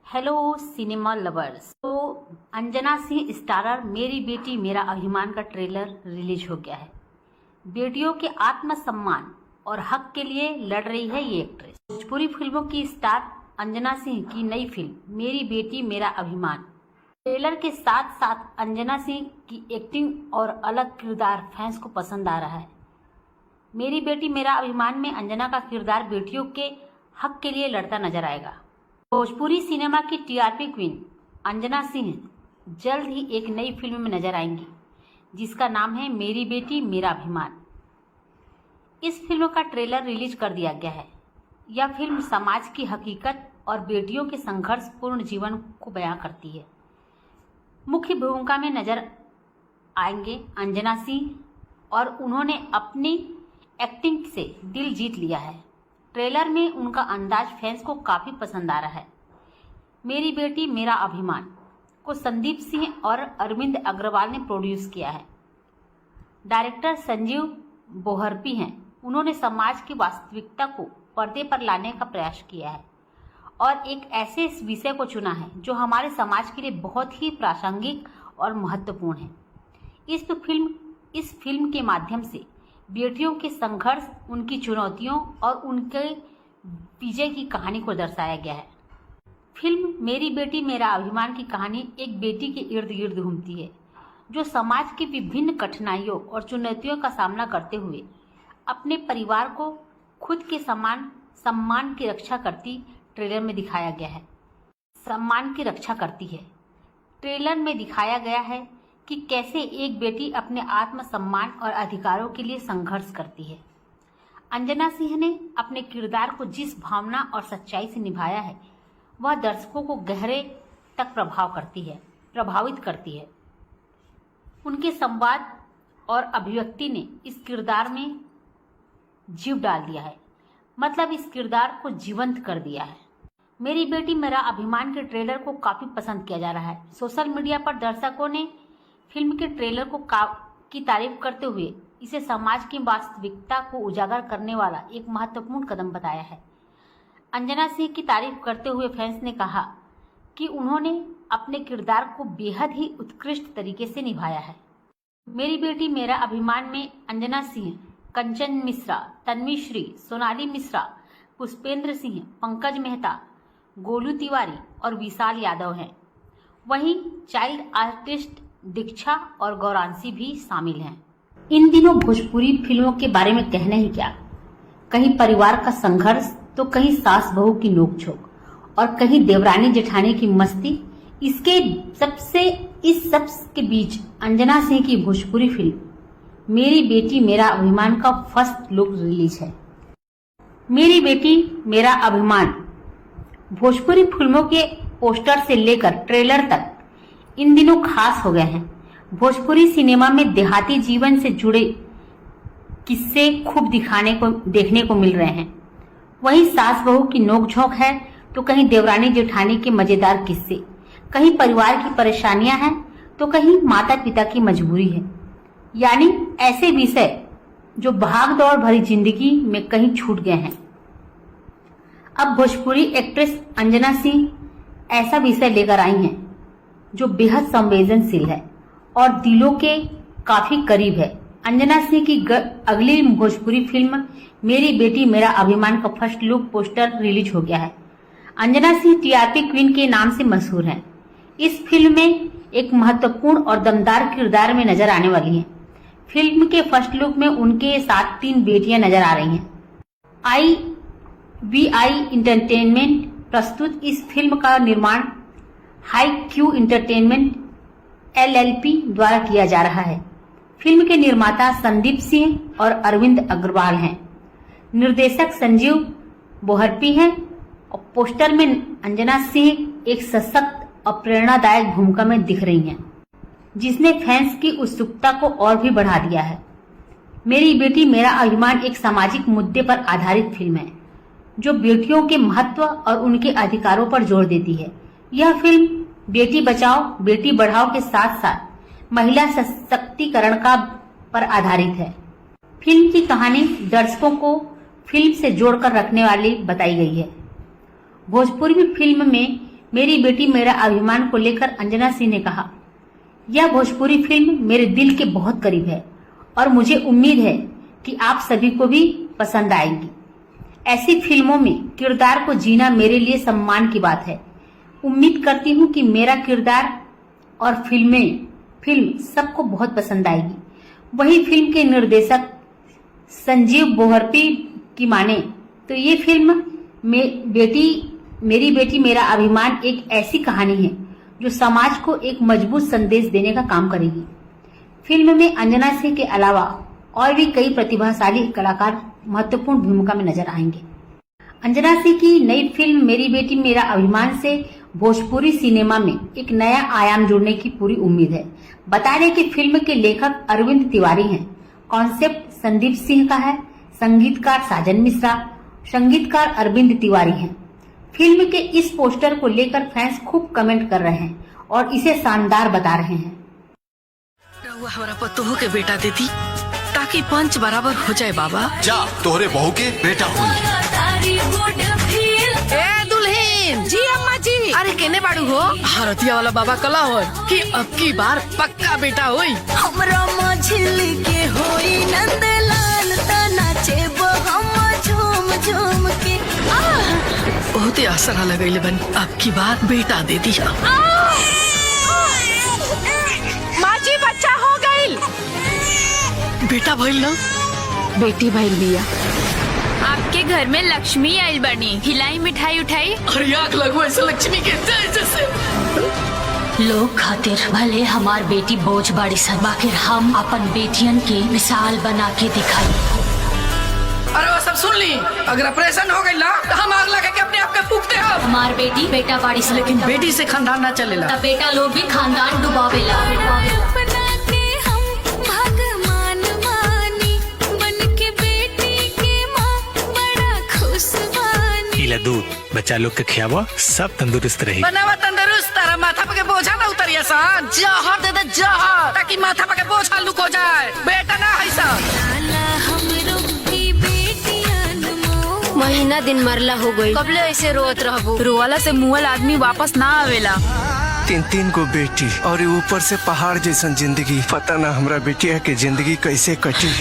Hello cinema lovers. तो Anjana Singh starrer मेरी बेटी मेरा अभिमान का ट्रेलर रिलीज हो गया है। बेटियों के आत्मसम्मान और हक के लिए लड़ रही है ये एक्ट्रेस। भोजपुरी फिल्मों की स्टार अंजना सिंह की नई फिल्म मेरी बेटी मेरा अभिमान ट्रेलर के साथ साथ अंजना सिंह की एक्टिंग और अलग किरदार फैंस को पसंद आ रहा है। मेरी बेटी मेरा अभिमान में अंजना का किरदार बेटियों के हक के लिए लड़ता नजर आएगा। भोजपुरी सिनेमा की टीआरपी क्वीन अंजना सिंह जल्द ही एक नई फिल्म में नजर आएंगी जिसका नाम है मेरी बेटी मेरा अभिमान। इस फिल्म का ट्रेलर रिलीज कर दिया गया है। यह फिल्म समाज की हकीकत और बेटियों के संघर्षपूर्ण जीवन को बयां करती है। मुख्य भूमिका में नजर आएंगे अंजना सिंह और उन्होंने अपनी एक्टिंग से दिल जीत लिया है। ट्रेलर में उनका अंदाज फैंस को काफी पसंद आ रहा है। मेरी बेटी मेरा अभिमान को संदीप सिंह और अरविंद अग्रवाल ने प्रोड्यूस किया है। डायरेक्टर संजीव बोहरपी हैं। उन्होंने समाज की वास्तविकता को पर्दे पर लाने का प्रयास किया है और एक ऐसे विषय को चुना है जो हमारे समाज के लिए बहुत ही प्रासंगिक और महत्वपूर्ण है। इस फिल्म के माध्यम से बेटियों के संघर्ष, उनकी चुनौतियों और उनके विजय की कहानी को दर्शाया गया है। फिल्म मेरी बेटी मेरा अभिमान की कहानी एक बेटी के इर्द गिर्द घूमती है जो समाज की विभिन्न कठिनाइयों और चुनौतियों का सामना करते हुए अपने परिवार को खुद के सम्मान की रक्षा करती ट्रेलर में दिखाया गया है। सम्मान की रक्षा करती है। ट्रेलर में दिखाया गया है कि कैसे एक बेटी अपने आत्मसम्मान और अधिकारों के लिए संघर्ष करती है। अंजना सिंह ने अपने किरदार को जिस भावना और सच्चाई से निभाया है वह दर्शकों को गहरे तक प्रभावित करती है। उनके संवाद और अभिव्यक्ति ने इस किरदार में जीव डाल दिया है, मतलब इस किरदार को जीवंत कर दिया है। मेरी बेटी मेरा अभिमान के ट्रेलर को काफी पसंद किया जा रहा है। सोशल मीडिया पर दर्शकों ने फिल्म के ट्रेलर की तारीफ करते हुए इसे समाज की वास्तविकता को उजागर करने वाला एक महत्वपूर्ण कदम बताया है। अंजना सिंह की तारीफ करते हुए फैंस ने कहा कि उन्होंने अपने किरदार को बेहद ही उत्कृष्ट तरीके से निभाया है। मेरी बेटी मेरा अभिमान में अंजना सिंह, कंचन मिश्रा, तन्वी श्री, सोनाली मिश्रा, पुष्पेंद्र सिंह, पंकज मेहता, गोलू तिवारी और विशाल यादव हैं। वहीं चाइल्ड आर्टिस्ट दीक्षा और गौरांशी भी शामिल हैं। इन दिनों भोजपुरी फिल्मों के बारे में कहना ही क्या, कहीं परिवार का संघर्ष तो कहीं सास बहू की नोकझोंक और कहीं देवरानी जेठानी की मस्ती। इस सब के बीच अंजना सिंह की भोजपुरी फिल्म मेरी बेटी मेरा अभिमान का फर्स्ट लुक रिलीज है। मेरी बेटी मेरा अभिमान भोजपुरी फिल्मों के पोस्टर से लेकर ट्रेलर तक इन दिनों खास हो गए हैं। भोजपुरी सिनेमा में देहाती जीवन से जुड़े किस्से खूब देखने को मिल रहे हैं। वहीं सास बहू की नोकझोंक है तो कहीं देवरानी जेठानी के मजेदार किस्से, कहीं परिवार की परेशानियां हैं तो कहीं माता पिता की मजबूरी है। यानी ऐसे विषय जो भाग दौड़ भरी जिंदगी में कहीं छूट गए हैं। अब भोजपुरी एक्ट्रेस अंजना सिंह ऐसा विषय लेकर आई हैं जो बेहद संवेदनशील है और दिलों के काफी करीब है। अंजना सिंह की अगली भोजपुरी फिल्म मेरी बेटी मेरा अभिमान का फर्स्ट लुक पोस्टर रिलीज हो गया है। अंजना सिंह टीआरपी क्वीन के नाम से मशहूर हैं। इस फिल्म में एक महत्वपूर्ण और दमदार किरदार में नजर आने वाली हैं। फिल्म के फर्स्ट लुक में उनके साथ 3 बेटियां नजर आ रही हैं। IVI इंटरटेनमेंट प्रस्तुत इस फिल्म का निर्माण हाई क्यू एंटरटेनमेंट LLP द्वारा किया जा रहा है। फिल्म के निर्माता संदीप सिंह और अरविंद अग्रवाल हैं। निर्देशक संजीव बोहरपी हैं और पोस्टर में अंजना सिंह एक सशक्त और प्रेरणादायक भूमिका में दिख रही हैं, जिसने फैंस की उत्सुकता को और भी बढ़ा दिया है। मेरी बेटी मेरा अभिमान एक सामाजिक मुद्दे पर आधारित फिल्म है जो बेटियों के महत्व और उनके अधिकारों पर जोर देती है। यह फिल्म बेटी बचाओ बेटी बढ़ाओ के साथ साथ महिला सशक्तिकरण पर आधारित है। फिल्म की कहानी दर्शकों को फिल्म से जोड़कर रखने वाली बताई गई है। भोजपुरी फिल्म में मेरी बेटी मेरा अभिमान को लेकर अंजना सिंह ने कहा, यह भोजपुरी फिल्म मेरे दिल के बहुत करीब है और मुझे उम्मीद है कि आप सभी को भी पसंद आएगी। ऐसी फिल्मों में किरदार को जीना मेरे लिए सम्मान की बात है। उम्मीद करती हूँ कि मेरा किरदार और फिल्म सबको बहुत पसंद आएगी। वही फिल्म के निर्देशक संजीव बोहरपी की माने तो ये फिल्म मेरी बेटी मेरा अभिमान एक ऐसी कहानी है जो समाज को एक मजबूत संदेश देने का काम करेगी। फिल्म में अंजना सिंह के अलावा और भी कई प्रतिभाशाली कलाकार महत्वपूर्ण भूमिका में नजर आएंगे। अंजना सिंह की नई फिल्म मेरी बेटी मेरा अभिमान से भोजपुरी सिनेमा में एक नया आयाम जुड़ने की पूरी उम्मीद है। बता दें कि फिल्म के लेखक अरविंद तिवारी हैं, कॉन्सेप्ट संदीप सिंह का है, संगीतकार साजन मिश्रा, संगीतकार अरविंद तिवारी हैं। फिल्म के इस पोस्टर को लेकर फैंस खूब कमेंट कर रहे हैं और इसे शानदार बता रहे हैं। हमारा पतोह के बेटा देती ताकि पंच बराबर हो जाए बाबा। जा तोहरे बहू के बेटा हुई। ए दुल्हन जी अम्मा जी, अरे केने बाड़ू हो? भारतीय वाला बाबा कला हो कि अब की बार पक्का बेटा होई। हमरा मझिल के होई नंदलाल ता नाचे हम झूम झूम के। बहुत ही आसरा लगैले बन, अब की बार बेटा दे दिया। माँ जी बच्चा हो गई। बेटा भइल ना? बेटी भइल बिया। आपके घर में लक्ष्मी आइल बनी, खिलाई मिठाई उठाई। अरे आग लगो ऐसे लक्ष्मी के जैसे। लोग खातिर भले हमार बेटी बोझ बाड़ी सन, बाकिर हम अपन बेटियन के मिसाल बना के दिखाई। अरे वो सब सुन ली, अगर ऑपरेशन हो गई ना तो हम आग लगा के अपने आप के फूकते हो। हमार बेटी बेटा बाड़ी सन, लेकिन बेटी से खानदान ना चलेला। तब बेटा लोग भी खानदान डुबावेला। अपना के हम भगवान मानी, बन के बेटी के माँ बड़ा खुश बानी। इला दूध बच्चा लोग के खियावा, सब तंदुरुस्त रही। बनावा तंदुरुस्त, तारा माथा पे के बोझा ना उतरिया सान। जहर दे दे जहर, ताकि माथा पे के बोझ हल्लुक हो जाए। बेटा ना है महीना दिन मरला हो गई, कबले ऐसे रोत रहबो? रोवाला से मुहल आदमी वापस ना आवेला। 3 गो बेटी और ऊपर से पहाड़ जैसन जिंदगी। पता ना हमरा बेटिया के जिंदगी कैसे कटी।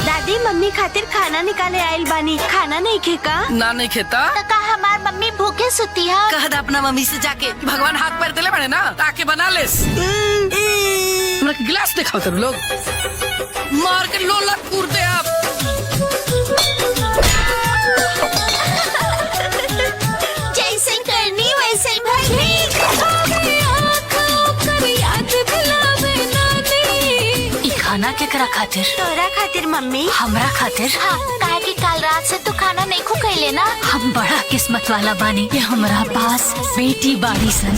दादी मम्मी खातिर खाना निकाले आइल बानी, खाना नहीं खेका? ना नहीं खेता तो का हमार मम्मी भूखे सुती है? कह दे अपना मम्मी से जाके, भगवान हाथ पैर दिले बने ना ताकि बना लेस। हमरा के गिलास दिखाओ तुम लोग, मार के लोला कूदते आप। जैसे करनी वैसे भरनी। ई खाना केकरा खातिर? तोरा खातिर मम्मी। हमरा खातिर? हाँ, काहे कि कल रात से तू खाना नहीं खो खैले ना। हम बड़ा किस्मत वाला बानी कि हमरा पास बेटी बाड़ी सन।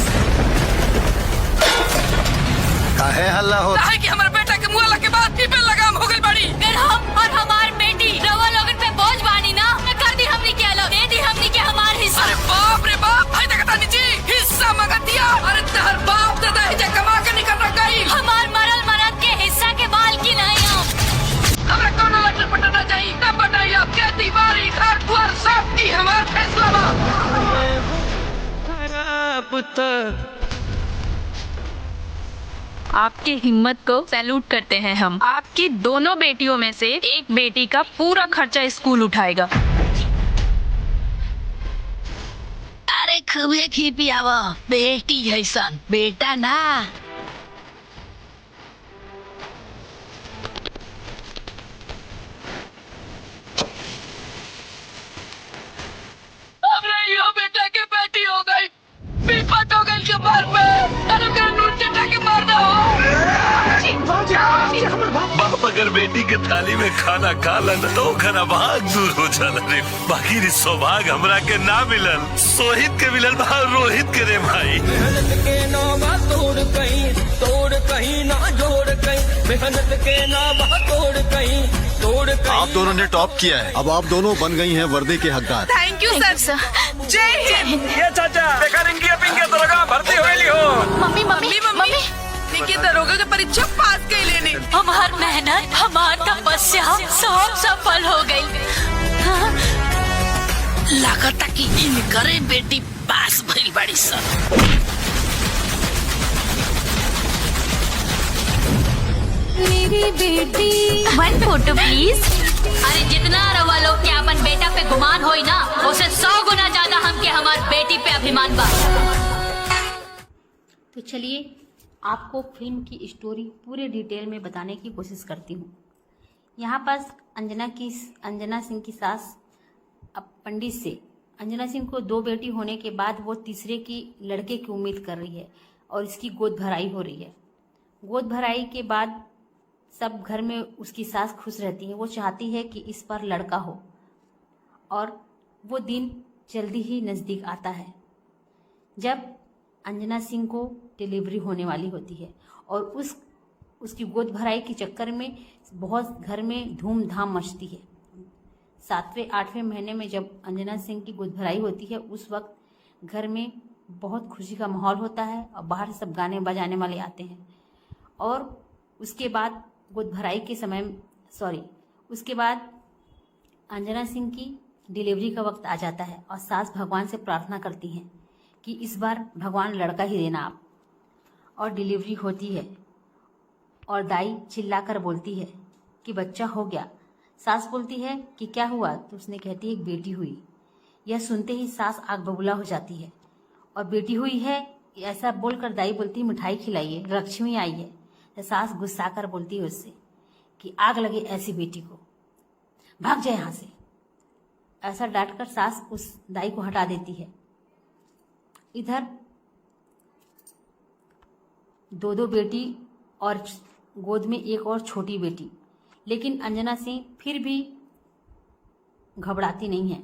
काहे हल्ला हो? काहे कि हमारे बेटा के मुँह के बाद पीपे लगाम हो गई बड़ी। अगर हम और हमार बेटी रवा लोगन पे बोझ बानी ना, कर दी हमनी के अलग, दे दी हमनी के हमार हिस्सा। अरे बाप रे बाप, भाई देखता नीचे हिस्सा मंगा दिया। अरे तेहर बाप दादा हिजा कमा के निकल रह गई। हमार मरल मरद के हिस्सा के बाल की नहीं हम। हमरा कौन लटल पटना चाहिए तब बताइए। आप क्या दीवारी घर द्वार सब की हमार फैसला बा। आपकी हिम्मत को सैल्यूट करते हैं हम। आपकी दोनों बेटियों में से एक बेटी का पूरा खर्चा स्कूल उठाएगा। अरे खूबे खी पियावा, बेटी है सन, बेटा ना। यो बेटा के बेटी हो गई, विपत हो गई के मार पे। अरे कर नून चटा के मार दो। बाप अगर बेटी के थाली में खाना खा लन तो खरा भाग दूर हो जाला रे। बाकी रे सौभाग हमरा के ना मिलल, सोहित के मिलल बा, रोहित के रे भाई। मेहनत के नाम तोड़ कहीं ना जोड़ कहीं, मेहनत के नाम तोड़ कहीं। आप दोनों ने टॉप किया है, अब आप दोनों बन गई हैं वर्दी के हकदार। Thank you sir. जय हिंद। ये चाचा देखा रिंकी पिंकी दरोगा भर्ती होली हो। मम्मी मम्मी मम्मी निकी दरोगा के परीक्षा पास कर लेने। हमार मेहनत, हमार तपस्या सब सफल हो गई। लागता कि इनकरे बेटी पास भइल बाड़ी सन। मेरी बेटी वन फोटो प्लीज। अरे जितना रवा लोग के अपन बेटा पे गुमान होई ना, उसे 100 गुना ज्यादा हमके हमार बेटी पे अभिमान बा। तो चलिए आपको फिल्म की स्टोरी पूरे डिटेल में बताने की कोशिश करती हूँ। यहाँ पर अंजना सिंह की सास अब पंडित से अंजना सिंह को 2 बेटी होने के बाद वो तीसरे की लड़के की उम्मीद कर रही है और इसकी गोद भराई हो रही है। गोद भराई के बाद सब घर में उसकी सास खुश रहती है। वो चाहती है कि इस पर लड़का हो और वो दिन जल्दी ही नज़दीक आता है जब अंजना सिंह को डिलीवरी होने वाली होती है और उसकी गोद भराई के चक्कर में बहुत घर में धूमधाम मचती है। 7वें-8वें महीने में जब अंजना सिंह की गोद भराई होती है उस वक्त घर में बहुत खुशी का माहौल होता है और बाहर सब गाने बजाने वाले आते हैं। और उसके बाद गोद भराई के उसके बाद अंजना सिंह की डिलीवरी का वक्त आ जाता है और सास भगवान से प्रार्थना करती हैं कि इस बार भगवान लड़का ही देना आप। और डिलीवरी होती है और दाई चिल्लाकर बोलती है कि बच्चा हो गया। सास बोलती है कि क्या हुआ, तो उसने कहती है एक बेटी हुई। यह सुनते ही सास आग बबूला हो जाती है और बेटी हुई है ऐसा बोलकर दाई बोलती है मिठाई खिलाइए, लक्ष्मी आई है। तो सास गुस्सा कर बोलती है उससे कि आग लगे ऐसी बेटी को, भाग जाए यहाँ से। ऐसा डांटकर सास उस दाई को हटा देती है। इधर 2 बेटी और गोद में एक और छोटी बेटी, लेकिन अंजना सिंह फिर भी घबराती नहीं है।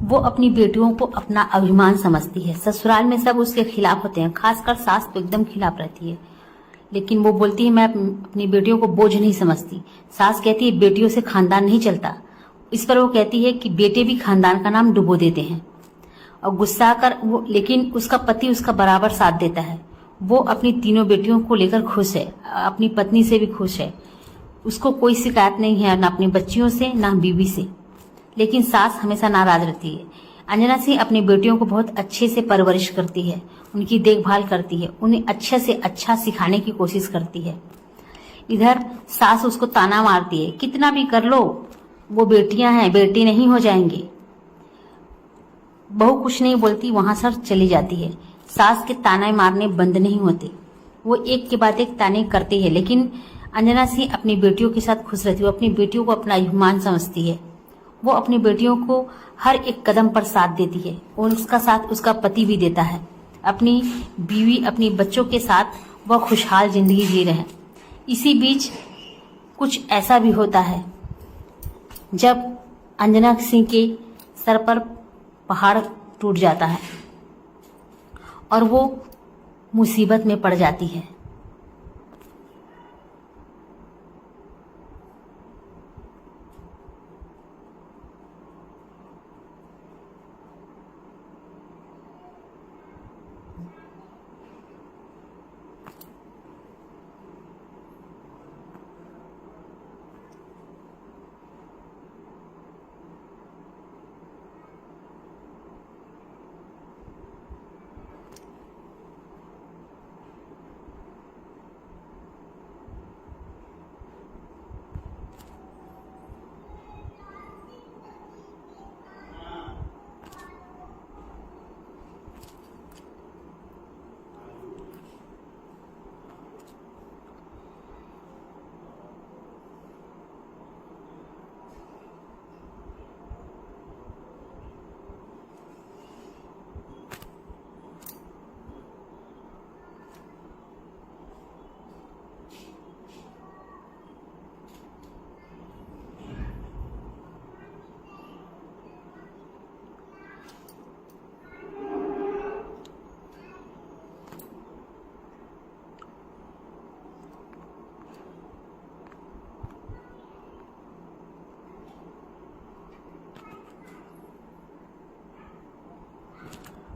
वो अपनी बेटियों को अपना अभिमान समझती है। ससुराल में सब उसके खिलाफ होते हैं, खासकर सास तो एकदम खिलाफ रहती है, लेकिन वो बोलती है मैं अपनी बेटियों को बोझ नहीं समझती। सास कहती है बेटियों से खानदान नहीं चलता। इस पर वो कहती है कि बेटे भी खानदान का नाम डुबो देते हैं और गुस्सा कर वो, लेकिन उसका पति उसका बराबर साथ देता है। वो अपनी तीनों बेटियों को लेकर खुश है, अपनी पत्नी से भी खुश है। उसको कोई शिकायत नहीं है, ना अपनी बच्चियों से ना बीवी से। लेकिन सास हमेशा नाराज रहती है। अंजना सिंह अपनी बेटियों को बहुत अच्छे से परवरिश करती है, उनकी देखभाल करती है, उन्हें अच्छे से अच्छा सिखाने की कोशिश करती है। इधर सास उसको ताना मारती है, कितना भी कर लो वो बेटियां हैं, बेटी नहीं हो जाएंगे। बहू कुछ नहीं बोलती, वहां से चली जाती है। सास के ताने मारने बंद नहीं होते, वो एक के बाद एक ताने करती है। लेकिन अंजना सिंह अपनी बेटियों के साथ खुश रहती है। वो अपनी बेटियों को अपना अभिमान समझती है। वो अपनी बेटियों को हर एक कदम पर साथ देती है और उसका साथ उसका पति भी देता है। अपनी बीवी अपनी बच्चों के साथ वह खुशहाल जिंदगी जी रहे हैं। इसी बीच कुछ ऐसा भी होता है जब अंजना सिंह के सर पर पहाड़ टूट जाता है और वो मुसीबत में पड़ जाती है।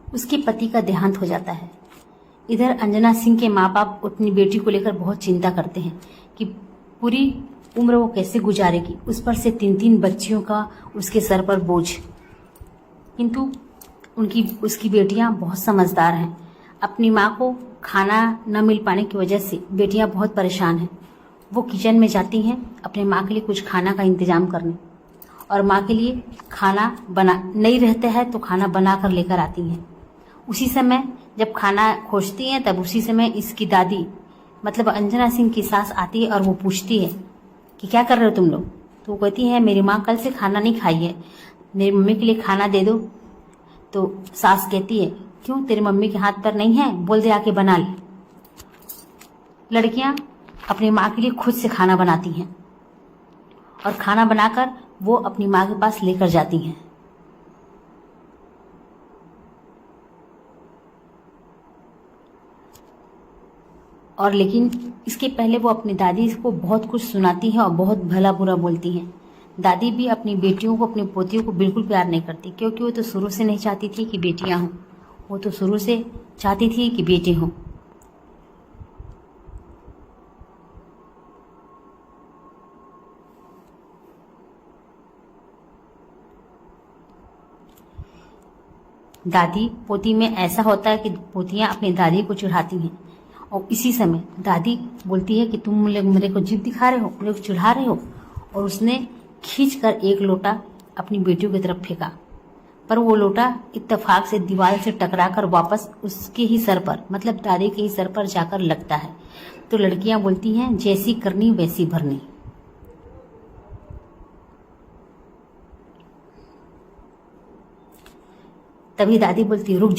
उसके पति का देहांत हो जाता है। इधर अंजना सिंह के माँ बाप अपनी बेटी को लेकर बहुत चिंता करते हैं कि पूरी उम्र वो कैसे गुजारेगी, उस पर से 3-3 बच्चियों का उसके सर पर बोझ। किंतु उसकी बेटियां बहुत समझदार हैं। अपनी माँ को खाना न मिल पाने की वजह से बेटियां बहुत परेशान हैं। वो किचन में जाती हैं अपने माँ के लिए कुछ खाना का इंतजाम करने, और माँ के लिए खाना बना नहीं रहता है तो खाना बना कर लेकर आती हैं। उसी समय जब खाना खोजती हैं तब उसी समय इसकी दादी मतलब अंजना सिंह की सास आती है और वो पूछती है कि क्या कर रहे हो तुम लोग। तो वो कहती है मेरी माँ कल से खाना नहीं खाई है, मेरी मम्मी के लिए खाना दे दो। तो सास कहती है क्यों, तेरी मम्मी के हाथ पर नहीं है, बोल दे आके बना ले। लड़कियां अपनी माँ के लिए खुद से खाना बनाती हैं और खाना बनाकर वो अपनी माँ के पास लेकर जाती हैं। और लेकिन इसके पहले वो अपनी दादी को बहुत कुछ सुनाती हैं और बहुत भला बुरा बोलती हैं। दादी भी अपनी बेटियों को, अपनी पोतियों को बिल्कुल प्यार नहीं करती, क्योंकि वो तो शुरू से नहीं चाहती थी कि बेटियां हों, वो तो शुरू से चाहती थी कि बेटे हों। दादी पोती में ऐसा होता है कि पोतियां अपनी दादी को चिढ़ाती हैं और इसी समय दादी बोलती है कि तुम मेरे को जिद दिखा रहे हो, मेरे को चिढ़ा रहे हो, और उसने खींचकर एक लोटा अपनी बेटियों की तरफ फेंका, पर वो लोटा इत्तेफाक से दीवार से टकराकर वापस उसके ही सर पर मतलब दादी के ही सर पर जाकर लगता है। तो लड़कियां बोलती हैं जैसी करनी वैसी भरनी। तभी दादी बोलती है रुक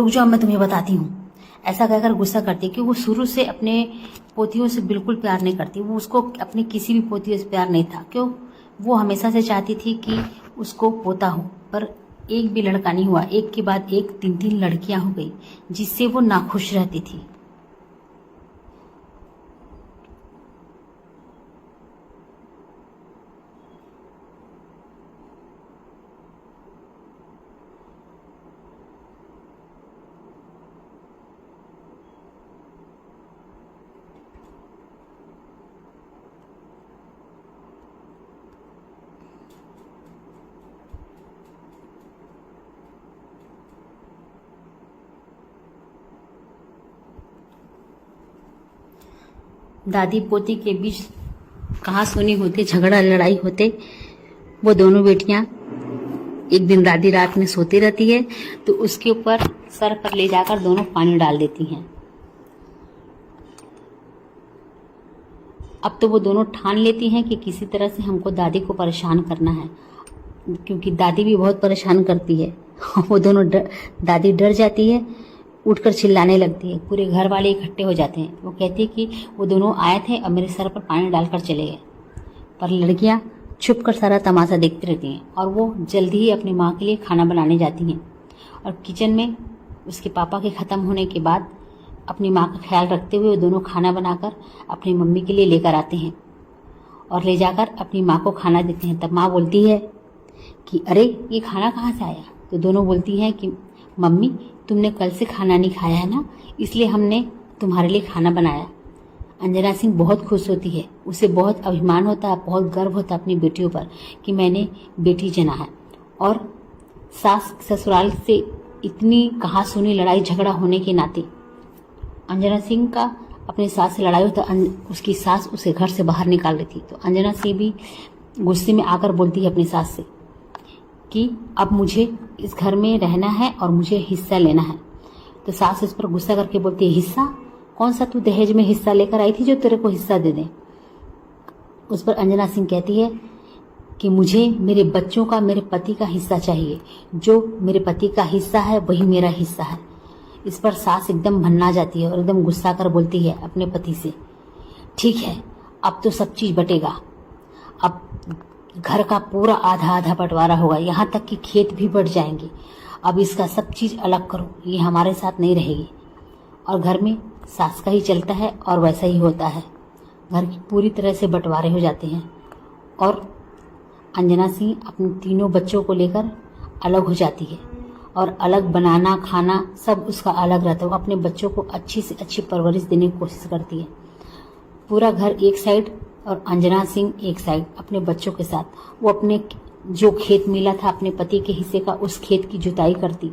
जाओ मैं तुम्हें बताती हूँ। ऐसा कहकर गुस्सा करती है कि वो शुरू से अपने पोतियों से बिल्कुल प्यार नहीं करती। वो उसको अपनी किसी भी पोतियों से प्यार नहीं था, क्यों, वो हमेशा से चाहती थी कि उसको पोता हो, पर एक भी लड़का नहीं हुआ। एक के बाद एक 3-3 लड़कियां हो गई, जिससे वो नाखुश रहती थी। दादी पोती के बीच कहा सुनी होते, झगड़ा लड़ाई होते। वो दोनों बेटियां एक दिन दादी रात में सोती रहती है तो उसके ऊपर सर पर ले जाकर दोनों पानी डाल देती हैं। अब तो वो दोनों ठान लेती हैं कि किसी तरह से हमको दादी को परेशान करना है, क्योंकि दादी भी बहुत परेशान करती है। वो दोनों दादी डर जाती है, उठकर चिल्लाने लगती है। पूरे घर वाले इकट्ठे हो जाते हैं। वो कहती है कि वो दोनों आए थे और मेरे सर पर पानी डालकर चले गए। पर लड़कियां छुप कर सारा तमाशा देखती रहती हैं और वो जल्दी ही अपनी माँ के लिए खाना बनाने जाती हैं। और किचन में उसके पापा के ख़त्म होने के बाद अपनी माँ का ख्याल रखते हुए वो दोनों खाना बनाकर अपनी मम्मी के लिए लेकर आते हैं और ले जाकर अपनी माँ को खाना देते हैं। तब माँ बोलती है कि अरे ये खाना कहाँ से आया। तो दोनों बोलती हैं कि मम्मी तुमने कल से खाना नहीं खाया है ना, इसलिए हमने तुम्हारे लिए खाना बनाया। अंजना सिंह बहुत खुश होती है, उसे बहुत अभिमान होता है, बहुत गर्व होता है अपनी बेटियों पर कि मैंने बेटी जना है। और सास ससुराल से इतनी कहा सुनी लड़ाई झगड़ा होने के नाते अंजना सिंह का अपनी सास से लड़ाई होता, उसकी सास उसे घर से बाहर निकाल रही थी। तो अंजना सिंह भी गुस्से में आकर बोलती है अपनी सास से कि अब मुझे इस घर में रहना है और मुझे हिस्सा लेना है। तो सास उस पर गुस्सा करके बोलती है हिस्सा कौन सा, तू दहेज में हिस्सा लेकर आई थी जो तेरे को हिस्सा दे दे। उस पर अंजना सिंह कहती है कि मुझे मेरे बच्चों का, मेरे पति का हिस्सा चाहिए, जो मेरे पति का हिस्सा है वही मेरा हिस्सा है। इस पर सास एकदम भन्ना जाती है और एकदम गुस्सा कर बोलती है अपने पति से, ठीक है अब तो सब चीज बटेगा, अब घर का पूरा आधा आधा बंटवारा होगा, यहाँ तक कि खेत भी बढ़ जाएंगे। अब इसका सब चीज अलग करो, ये हमारे साथ नहीं रहेगी। और घर में सास का ही चलता है और वैसा ही होता है। घर की पूरी तरह से बंटवारे हो जाते हैं और अंजना सिंह अपने तीनों बच्चों को लेकर अलग हो जाती है और अलग बनाना खाना सब उसका अलग रहता है। वो अपने बच्चों को अच्छी से अच्छी परवरिश देने की कोशिश करती है। पूरा घर एक साइड और अंजना सिंह एक साइड अपने बच्चों के साथ, वो अपने जो खेत मिला था अपने पति के हिस्से का, उस खेत की जुताई करती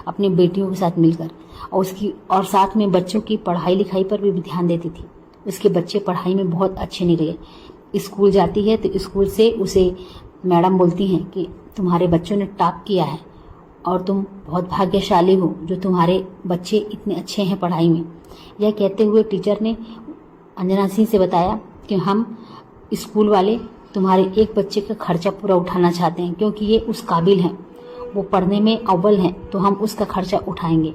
अपनी बेटियों के साथ मिलकर, और साथ में बच्चों की पढ़ाई लिखाई पर भी ध्यान देती थी। उसके बच्चे पढ़ाई में बहुत अच्छे नहीं रहे। स्कूल जाती है तो स्कूल से उसे मैडम बोलती हैं कि तुम्हारे बच्चों ने टॉप किया है और तुम बहुत भाग्यशाली हो जो तुम्हारे बच्चे इतने अच्छे हैं पढ़ाई में। यह कहते हुए टीचर ने अंजना सिंह से बताया कि हम स्कूल वाले तुम्हारे एक बच्चे का खर्चा पूरा उठाना चाहते हैं, क्योंकि ये उस काबिल हैं, वो पढ़ने में अव्वल हैं, तो हम उसका खर्चा उठाएंगे।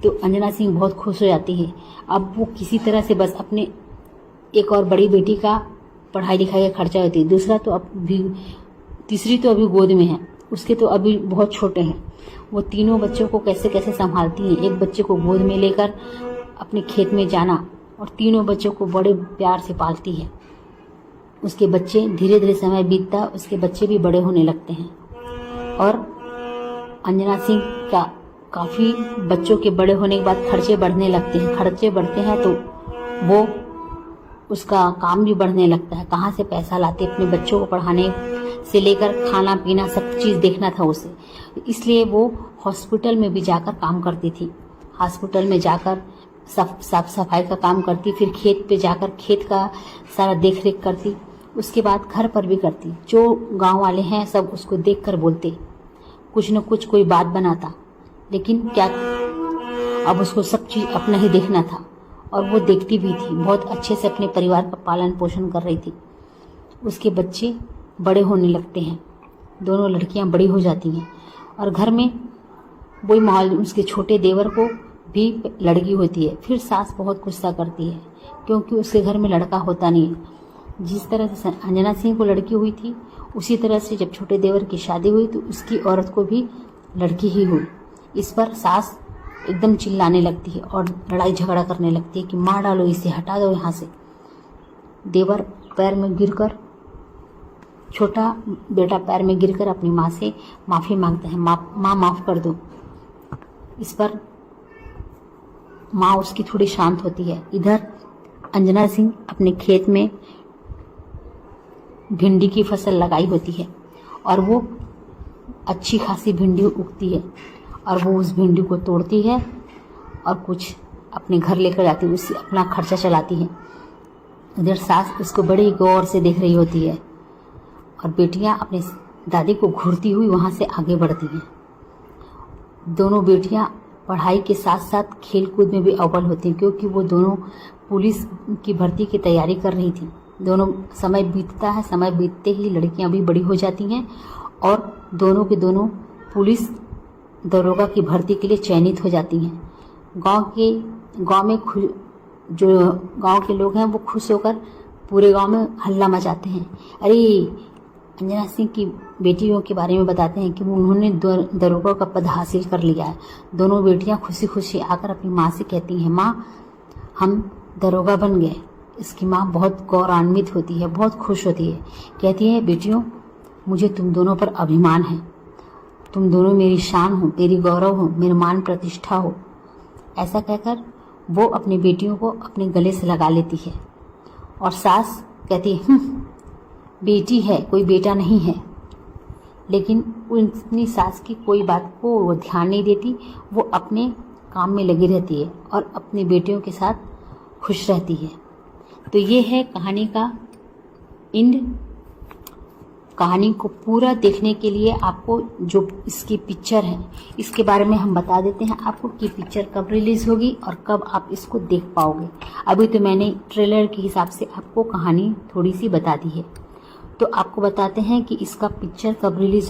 तो अंजना सिंह बहुत खुश हो जाती है। अब वो किसी तरह से बस अपने एक और बड़ी बेटी का पढ़ाई लिखाई का खर्चा होती है, तीसरी तो अभी गोद में है, उसके तो अभी बहुत छोटे हैं। वो तीनों बच्चों को कैसे कैसे संभालती हैं, एक बच्चे को गोद में लेकर अपने खेत में जाना, और तीनों बच्चों को बड़े प्यार से पालती है। उसके बच्चे धीरे धीरे समय बीतता, उसके बच्चे भी बड़े होने लगते हैं और अंजना सिंह का काफ़ी बच्चों के बड़े होने के बाद खर्चे बढ़ने लगते हैं। खर्चे बढ़ते हैं तो वो उसका काम भी बढ़ने लगता है। कहाँ से पैसा लाते, अपने बच्चों को पढ़ाने से लेकर खाना पीना सब चीज़ देखना था उसे, इसलिए वो हॉस्पिटल में भी जाकर काम करती थी। हॉस्पिटल में जाकर साफ सफाई का काम करती, फिर खेत पे जाकर खेत का सारा देख रेख करती, उसके बाद घर पर भी करती। जो गांव वाले हैं सब उसको देखकर बोलते, कुछ न कुछ कोई बात बनाता, लेकिन क्या, अब उसको सब चीज़ अपना ही देखना था और वो देखती भी थी। बहुत अच्छे से अपने परिवार का पालन पोषण कर रही थी। उसके बच्चे बड़े होने लगते हैं, दोनों लड़कियां बड़ी हो जाती हैं और घर में वही माहौल, उसके छोटे देवर को भी लड़की होती है। फिर सास बहुत गुस्सा करती है क्योंकि उसके घर में लड़का होता नहीं है। जिस तरह से अंजना सिंह को लड़की हुई थी, उसी तरह से जब छोटे देवर की शादी हुई तो उसकी औरत को भी लड़की ही हुई। इस पर सास एकदम चिल्लाने लगती है और लड़ाई झगड़ा करने लगती है कि मार डालो इसे, हटा दो यहाँ से। देवर पैर में गिरकर, छोटा बेटा पैर में गिरकर अपनी माँ से माफ़ी मांगता है, माँ माफ़ कर दो। इस पर माँ उसकी थोड़ी शांत होती है। इधर अंजना सिंह अपने खेत में भिंडी की फसल लगाई होती है और वो अच्छी खासी भिंडी उगती है और वो उस भिंडी को तोड़ती है और कुछ अपने घर लेकर जाती है, उससे अपना खर्चा चलाती है। इधर सास उसको बड़ी गौर से देख रही होती है और बेटियां अपने दादी को घूरती हुई वहाँ से आगे बढ़ती हैं। दोनों बेटियां पढ़ाई के साथ साथ खेल कूद में भी अव्वल होती हैं, क्योंकि वो दोनों पुलिस की भर्ती की तैयारी कर रही थी। दोनों समय बीतता है, समय बीतते ही लड़कियां भी बड़ी हो जाती हैं और दोनों के दोनों पुलिस दरोगा की भर्ती के लिए चयनित हो जाती हैं। गांव में जो गांव के लोग हैं वो खुश होकर पूरे गांव में हल्ला मचाते हैं। अरे, अंजना सिंह की बेटियों के बारे में बताते हैं कि उन्होंने दरोगा का पद हासिल कर लिया है। दोनों बेटियां खुशी खुशी आकर अपनी माँ से कहती हैं, माँ हम दरोगा बन गए। इसकी माँ बहुत गौरवान्वित होती है, बहुत खुश होती है। कहती है, बेटियों मुझे तुम दोनों पर अभिमान है, तुम दोनों मेरी शान हो, मेरी गौरव हो, मेरी मान प्रतिष्ठा हो। ऐसा कहकर वो अपनी बेटियों को अपने गले से लगा लेती है और सास कहती है, बेटी है, कोई बेटा नहीं है। लेकिन अपनी सास की कोई बात को वो ध्यान नहीं देती, वो अपने काम में लगी रहती है और अपनी बेटियों के साथ खुश रहती है। तो ये है कहानी का एंड। कहानी को पूरा देखने के लिए आपको जो इसकी पिक्चर है इसके बारे में हम बता देते हैं आपको कि पिक्चर कब रिलीज़ होगी और कब आप इसको देख पाओगे। अभी तो मैंने ट्रेलर के हिसाब से आपको कहानी थोड़ी सी बता दी है, तो आपको बताते हैं कि इसका पिक्चर कब रिलीज़